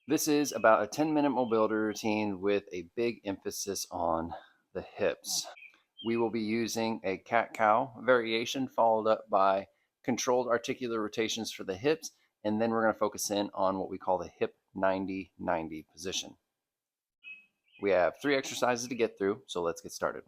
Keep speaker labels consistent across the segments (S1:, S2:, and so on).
S1: This is about a 10-minute mobility routine with a big emphasis on the hips. We will be using a cat-cow variation followed up by controlled articular rotations for the hips, and then we're going to focus in on what we call the hip 90-90 position. We have 3 exercises to get through, so let's get started.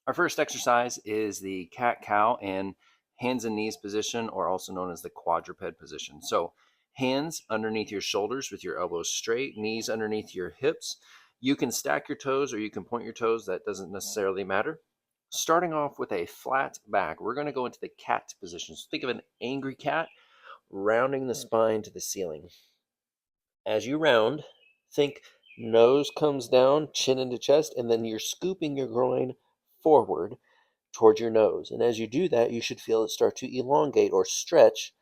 S1: Our first exercise is the cat-cow and hands and knees position, or also known as the quadruped position. So hands underneath your shoulders with your elbows straight, knees underneath your hips. You can stack your toes or you can point your toes. That doesn't necessarily matter. Starting off with a flat back, we're going to go into the cat position. So think of an angry cat rounding the spine to the ceiling. As you round, think nose comes down, chin into chest, and then you're scooping your groin forward towards your nose. And as you do that, you should feel it start to elongate or stretch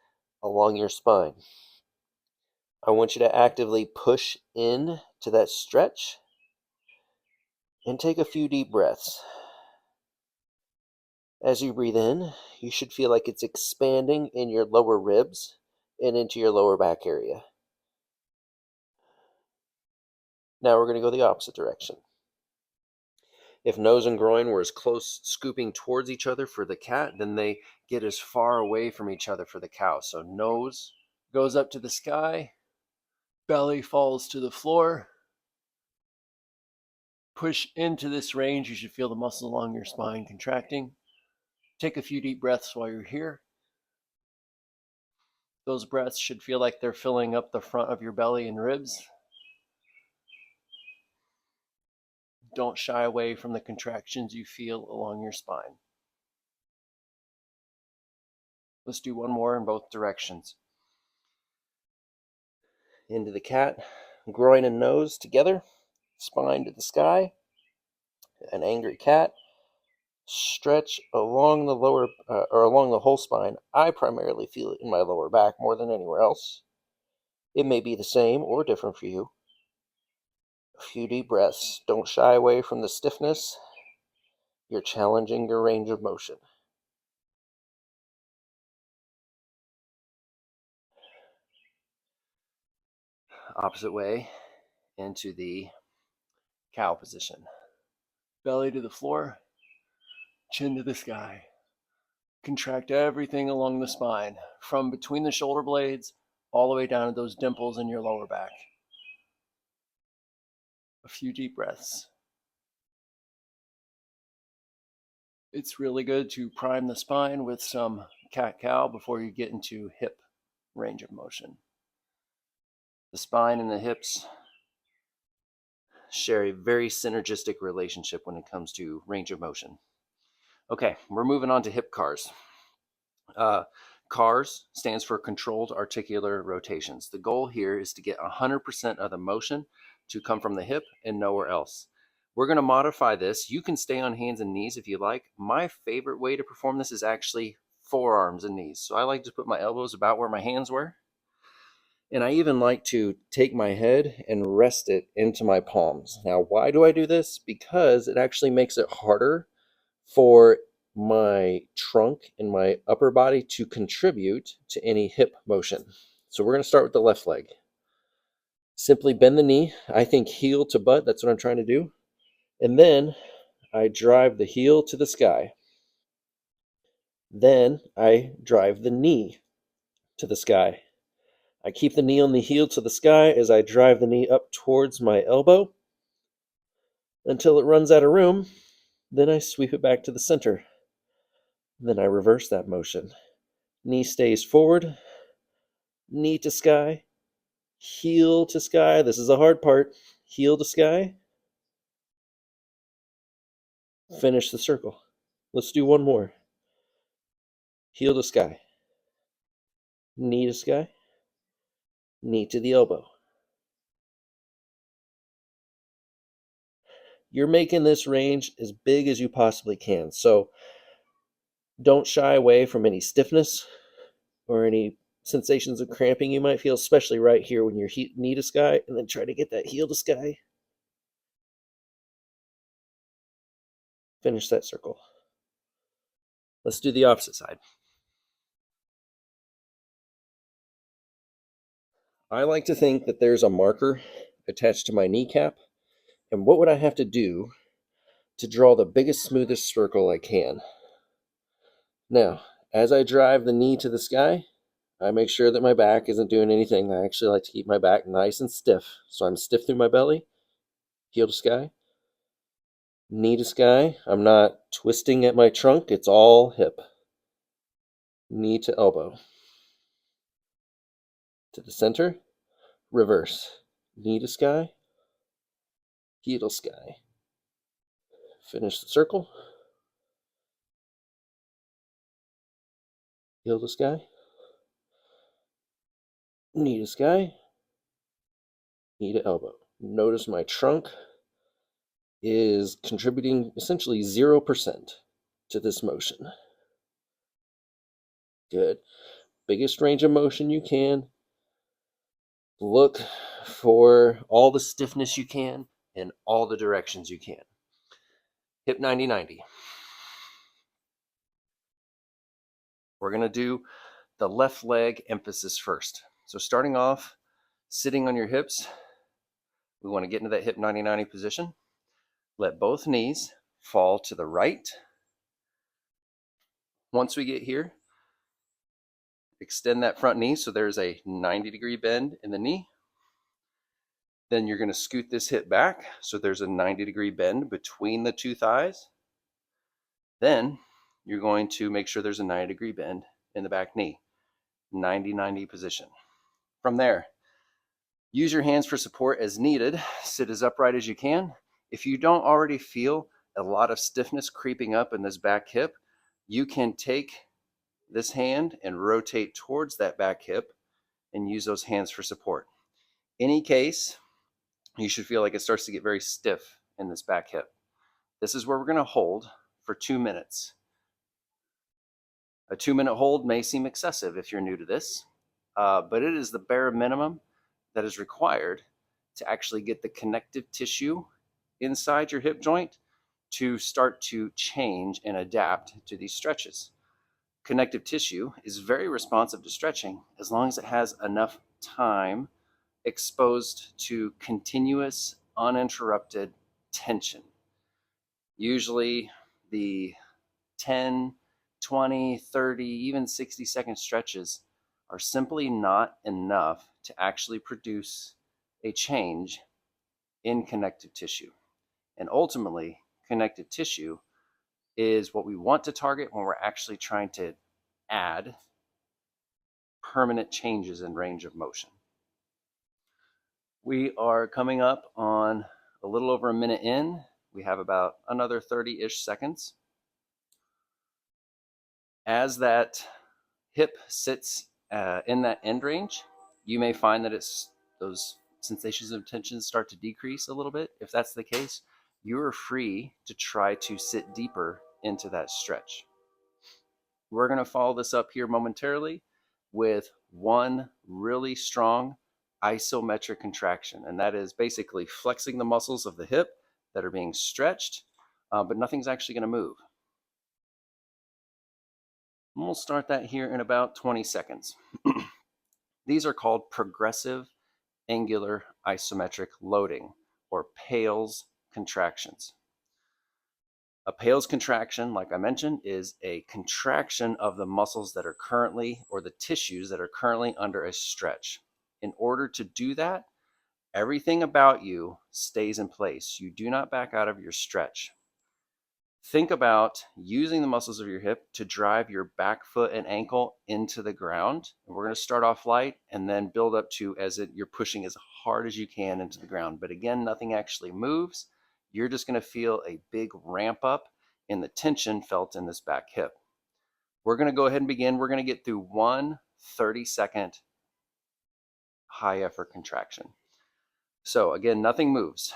S1: along your spine. I want you to actively push in to that stretch and take a few deep breaths. As you breathe in, you should feel like it's expanding in your lower ribs and into your lower back area. Now we're going to go the opposite direction. If nose and groin were as close, scooping towards each other for the cat, then they get as far away from each other for the cow. So nose goes up to the sky, belly falls to the floor. Push into this range. You should feel the muscles along your spine contracting. Take a few deep breaths while you're here. Those breaths should feel like they're filling up the front of your belly and ribs. Don't shy away from the contractions you feel along your spine. Let's do one more in both directions. Into the cat, groin and nose together, spine to the sky. An angry cat. Stretch along the lower or along the whole spine. I primarily feel it in my lower back more than anywhere else. It may be the same or different for you. A few deep breaths. Don't shy away from the stiffness. You're challenging your range of motion. Opposite way into the cow position. Belly to the floor, chin to the sky. Contract everything along the spine, from between the shoulder blades all the way down to those dimples in your lower back. A few deep breaths. It's really good to prime the spine with some cat-cow before you get into hip range of motion. The spine and the hips share a very synergistic relationship when it comes to range of motion. Okay, we're moving on to hip CARs. CARs stands for controlled articular rotations. The goal here is to get 100% of the motion to come from the hip and nowhere else. We're going to modify this. You can stay on hands and knees if you like. My favorite way to perform this is actually forearms and knees. So I like to put my elbows about where my hands were. And I even like to take my head and rest it into my palms. Now, why do I do this? Because it actually makes it harder for my trunk and my upper body to contribute to any hip motion. So we're going to start with the left leg. Simply bend the knee. I think heel to butt. That's what I'm trying to do. And then I drive the heel to the sky. Then I drive the knee to the sky. I keep the knee on the heel to the sky as I drive the knee up towards my elbow until it runs out of room. Then I sweep it back to the center. Then I reverse that motion. Knee stays forward, knee to sky, heel to sky. This is the hard part. Heel to sky. Finish the circle. Let's do one more. Heel to sky, knee to sky, knee to the elbow. You're making this range as big as you possibly can. So don't shy away from any stiffness or any sensations of cramping you might feel, especially right here when you're knee to sky, and then try to get that heel to sky. Finish that circle. Let's do the opposite side. I like to think that there's a marker attached to my kneecap, and what would I have to do to draw the biggest, smoothest circle I can? Now, as I drive the knee to the sky, I make sure that my back isn't doing anything. I actually like to keep my back nice and stiff. So I'm stiff through my belly, heel to sky, knee to sky. I'm not twisting at my trunk, it's all hip. Knee to elbow. To the center, reverse. Knee to sky, heel to sky. Finish the circle. Heel to sky, knee to sky, knee to elbow. Notice my trunk is contributing essentially 0% to this motion. Good. Biggest range of motion you can. Look for all the stiffness you can in all the directions you can. Hip 90-90. We're going to do the left leg emphasis first. So starting off, sitting on your hips, we want to get into that hip 90-90 position. Let both knees fall to the right. Once we get here, extend that front knee so there's a 90-degree bend in the knee. Then you're going to scoot this hip back so there's a 90-degree bend between the two thighs. Then you're going to make sure there's a 90-degree bend in the back knee. 90-90 position. From there, use your hands for support as needed. Sit as upright as you can. If you don't already feel a lot of stiffness creeping up in this back hip, you can take this hand and rotate towards that back hip and use those hands for support. Any case, you should feel like it starts to get very stiff in this back hip. This is where we're going to hold for 2 minutes. A 2-minute hold may seem excessive if you're new to this, but it is the bare minimum that is required to actually get the connective tissue inside your hip joint to start to change and adapt to these stretches. Connective tissue is very responsive to stretching as long as it has enough time exposed to continuous, uninterrupted tension. Usually the 10, 20, 30, even 60-second stretches are simply not enough to actually produce a change in connective tissue. And ultimately, connective tissue is what we want to target when we're actually trying to add permanent changes in range of motion. We are coming up on a little over a minute in. We have about another 30-ish seconds. As that hip sits in that end range, you may find that those sensations of tension start to decrease a little bit. If that's the case, you are free to try to sit deeper into that stretch. We're going to follow this up here momentarily with one really strong isometric contraction, and that is basically flexing the muscles of the hip that are being stretched, but nothing's actually going to move. And we'll start that here in about 20 seconds. These are called progressive angular isometric loading, or PAILS contractions. A PAILS contraction, like I mentioned, is a contraction of the muscles that are currently, or the tissues that are currently under a stretch. In order to do that, everything about you stays in place. You do not back out of your stretch. Think about using the muscles of your hip to drive your back foot and ankle into the ground. We're going to start off light and then build up to you're pushing as hard as you can into the ground. But again, nothing actually moves. You're just going to feel a big ramp up in the tension felt in this back hip. We're going to go ahead and begin. We're going to get through one 30-second high effort contraction. So again, nothing moves.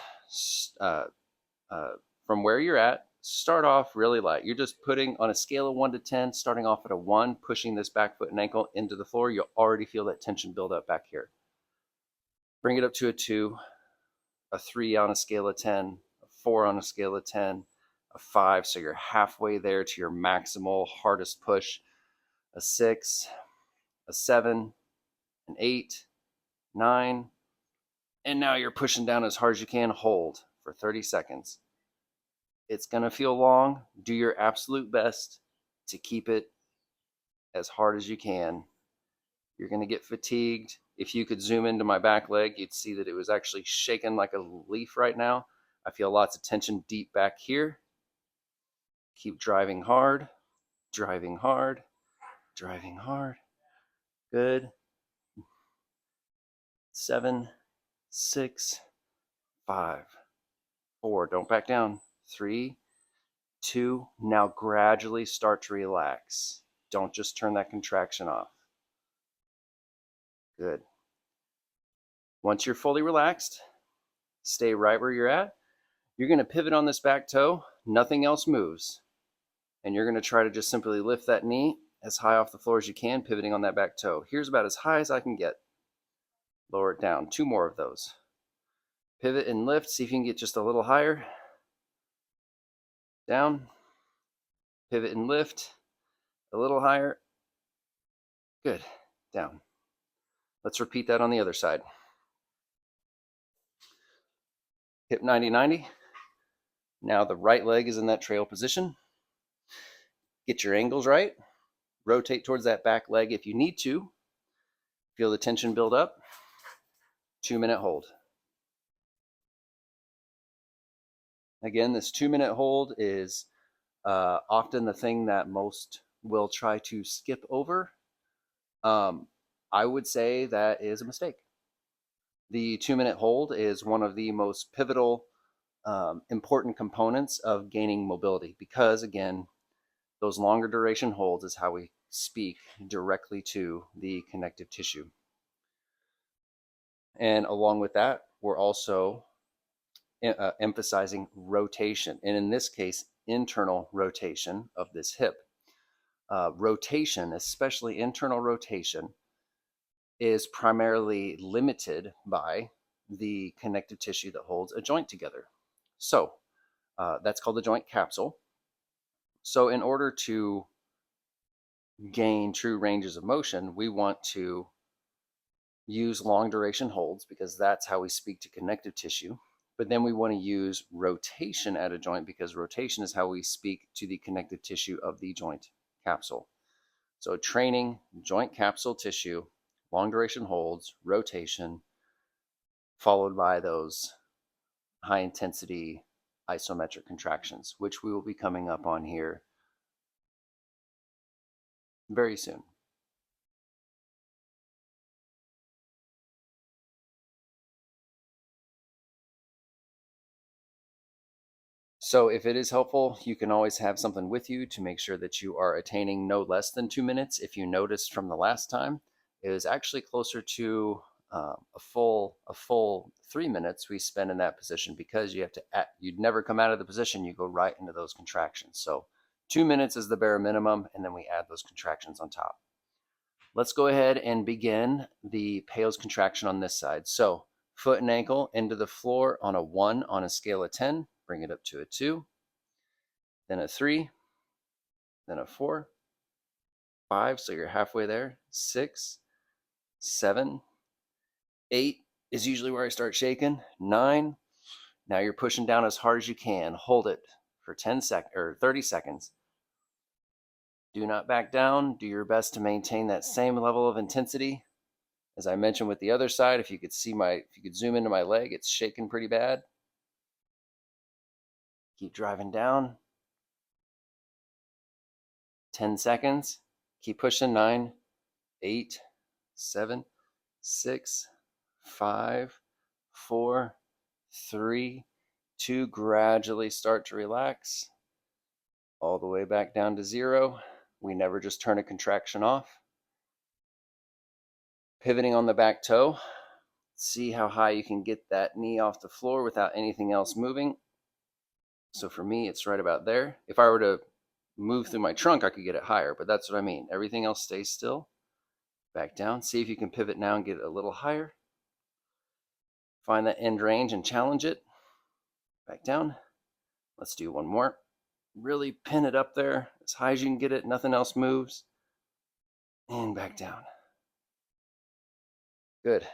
S1: From where you're at, start off really light. You're just putting on a scale of 1 to 10, starting off at a 1, pushing this back foot and ankle into the floor. You'll already feel that tension build up back here. Bring it up to a 2, a 3 on a scale of 10, a 4 on a scale of 10, a 5. So you're halfway there to your maximal hardest push. A 6, a 7, an 8, 9, and now you're pushing down as hard as you can. Hold for 30 seconds. It's going to feel long. Do your absolute best to keep it as hard as you can. You're going to get fatigued. If you could zoom into my back leg, you'd see that it was actually shaking like a leaf right now. I feel lots of tension deep back here. Keep driving hard, driving hard, driving hard. Good. 7, 6, 5, 4. Don't back down. 3, 2. Now gradually start to relax. Don't just turn that contraction off. Good. Once you're fully relaxed, stay right where you're at. You're going to pivot on this back toe. Nothing else moves. And you're going to try to just simply lift that knee as high off the floor as you can, pivoting on that back toe. Here's about as high as I can get. Lower it down. 2 more of those. Pivot and lift. See if you can get just a little higher. Down. Pivot and lift. A little higher. Good. Down. Let's repeat that on the other side. Hip 90-90. Now the right leg is in that trail position. Get your angles right. Rotate towards that back leg if you need to. Feel the tension build up. 2-minute hold. Again, this 2-minute hold is often the thing that most will try to skip over. I would say that is a mistake. The 2-minute hold is one of the most pivotal, important components of gaining mobility because, again, those longer duration holds is how we speak directly to the connective tissue. And along with that, we're also emphasizing rotation, and in this case, internal rotation of this hip. Rotation, especially internal rotation, is primarily limited by the connective tissue that holds a joint together. So that's called the joint capsule. So in order to gain true ranges of motion, we want to use long duration holds because that's how we speak to connective tissue. But then we want to use rotation at a joint because rotation is how we speak to the connective tissue of the joint capsule. So training joint capsule tissue, long duration holds, rotation, followed by those high intensity isometric contractions, which we will be coming up on here very soon. So if it is helpful, you can always have something with you to make sure that you are attaining no less than 2 minutes. If you noticed from the last time, it was actually closer to a full 3 minutes we spend in that position because you'd never come out of the position, you go right into those contractions. So 2 minutes is the bare minimum, and then we add those contractions on top. Let's go ahead and begin the Peyo's contraction on this side. So foot and ankle into the floor on a 1 on a scale of 10. Bring it up to a 2, then a 3, then a 4, 5, so you're halfway there, 6, 7, 8 is usually where I start shaking, 9, now you're pushing down as hard as you can, hold it for 30 seconds. Do not back down, do your best to maintain that same level of intensity. As I mentioned with the other side, if you could zoom into my leg, it's shaking pretty bad. Keep driving down. 10 seconds. Keep pushing. 9, 8, 7, 6, 5, 4, 3, 2. Gradually start to relax. All the way back down to 0. We never just turn a contraction off. Pivoting on the back toe. See how high you can get that knee off the floor without anything else moving. So for me, it's right about there. If I were to move through my trunk, I could get it higher, but that's what I mean. Everything else stays still. Back down. See if you can pivot now and get it a little higher. Find that end range and challenge it. Back down. Let's do one more. Really pin it up there as high as you can get it. Nothing else moves. And back down. Good.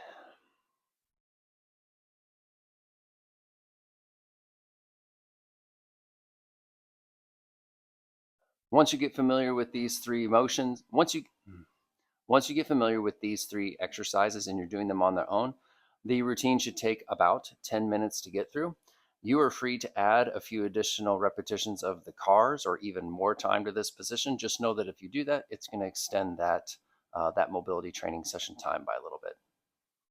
S1: Once you get familiar with these three motions, once you get familiar with these three exercises and you're doing them on their own, the routine should take about 10 minutes to get through. You are free to add a few additional repetitions of the cars or even more time to this position. Just know that if you do that, it's going to extend that mobility training session time by a little bit.